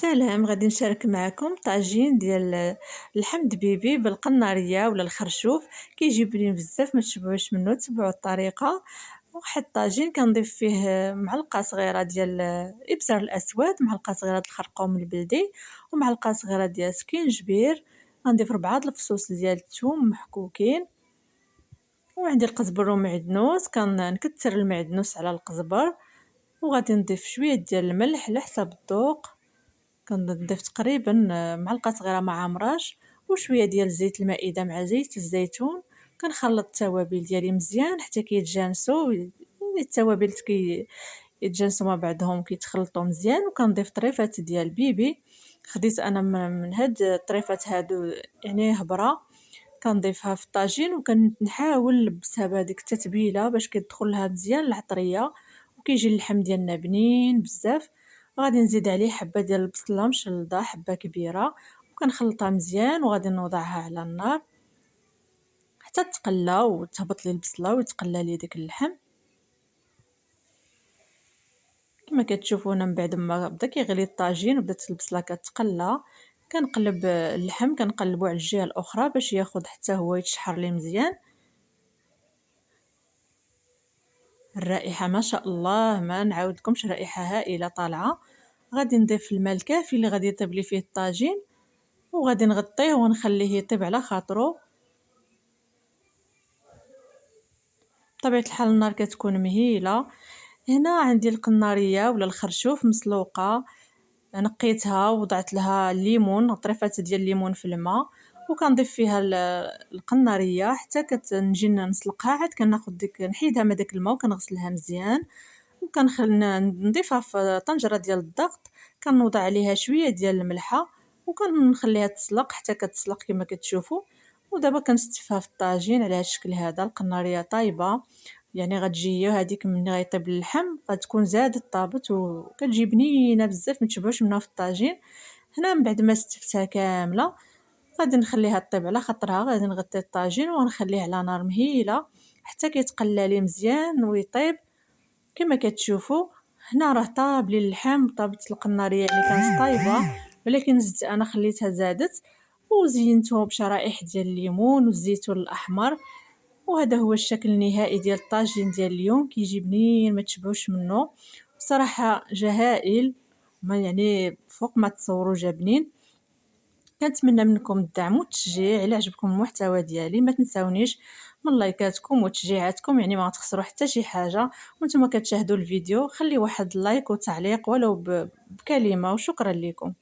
سلام، غادي نشارك معكم طاجين ديال اللحم دبيبي بالقناريه ولا الخرشوف. كيجي بنين بزاف، ما تشبعوش منه. تبعوا الطريقه. واحد الطاجين كنضيف فيه معلقه صغيره ديال الابزار الاسود، معلقه صغيره ديال الخرقوم البلدي، ومعلقه صغيره ديال سكينجبير. غنضيف 4 الفصوص ديال الثوم محكوكين، وعندي القزبر ومعدنوس. كنكثر المعدنوس على القزبر، وغادي نضيف شويه ديال الملح على حسب الذوق. كنضيف تقريبا معلقه صغيره مع عمراش، وشويه ديال زيت المائده مع زيت الزيتون. كنخلط التوابل ديالي مزيان حتى كيتجانسوا. التوابل يتجانسوا مع بعضهم كيتخلطوا مزيان. وكنضيف طريفات ديال بيبي. خديت انا من هاد الطريفات هادو يعني هبره، كنضيفها في الطاجين وكنحاول نلبسها بهذيك التتبيله باش كيدخل لها مزيان العطريه، وكيجي اللحم ديالنا بنين بزاف. غادي نزيد عليه حبه ديال البصله مشلضه، حبه كبيره، وكنخلطها مزيان. وغادي نوضعها على النار حتى تقلى وتهبط لي البصله ويتقلى لي داك اللحم. كما كتشوفوا هنا، من بعد ما بدا كيغلي الطاجين وبدات البصله كتقلى، كنقلب اللحم، كنقلبو على الجهه الاخرى باش ياخذ حتى هو يتشحر لي مزيان. الرائحه ما شاء الله، ما نعاودكمش، رائحه هائله طالعه. غادي نضيف الماء الكافي اللي غادي يطيب لي فيه الطاجين، وغادي نغطيه ونخليه يطيب على خاطرو. بطبيعه الحال النار كتكون مهيله. هنا عندي القناريه ولا الخرشوف مسلوقه، نقيتها ووضعت لها الليمون، طريفات ديال الليمون في الماء، وكنضيف فيها القناريه حتى كتنجي نسلقها. عاد كناخذ نحيدها من داك الماء وكنغسلها مزيان، نضيفها في طنجره ديال الضغط. كنوضع عليها شويه ديال الملحه وكنخليها تسلق حتى كتسلق كما كتشوفوا. ودابا كنستفها في الطاجين على هذا الشكل هذا. القناريه طايبه، يعني غتجي هذيك من غيطيب اللحم غتكون زادت طابت وكتجي بنينه بزاف، ما تشبعوش منها في الطاجين. هنا من بعد ما استفتها كامله غادي نخليها طيب على خاطرها. غادي نغطي الطاجين ونخليه على نار مهيله حتى كيتقلى لي مزيان ويطيب. كما كتشوفوا هنا راه طاب لي اللحم، طابت القناريه يعني كانت طايبه، ولكن زدت انا خليتها زادت، وزينته بشرائح ديال الليمون والزيتون الاحمر. وهذا هو الشكل النهائي ديال الطاجين ديال اليوم. كيجي بنين ما تشبعوش منه بصراحه، جا هائل، ما يعني فوق ما تصوروا جا بنين. كنتمنى منكم الدعم والتشجيع. الا عجبكم المحتوى ديالي ما تنساونيش من لايكاتكم وتشجيعاتكم، يعني ما غتخسروا حتى شي حاجه. وانتم كتشاهدوا الفيديو خلي واحد لايك وتعليق ولو بكلمه، وشكرا لكم.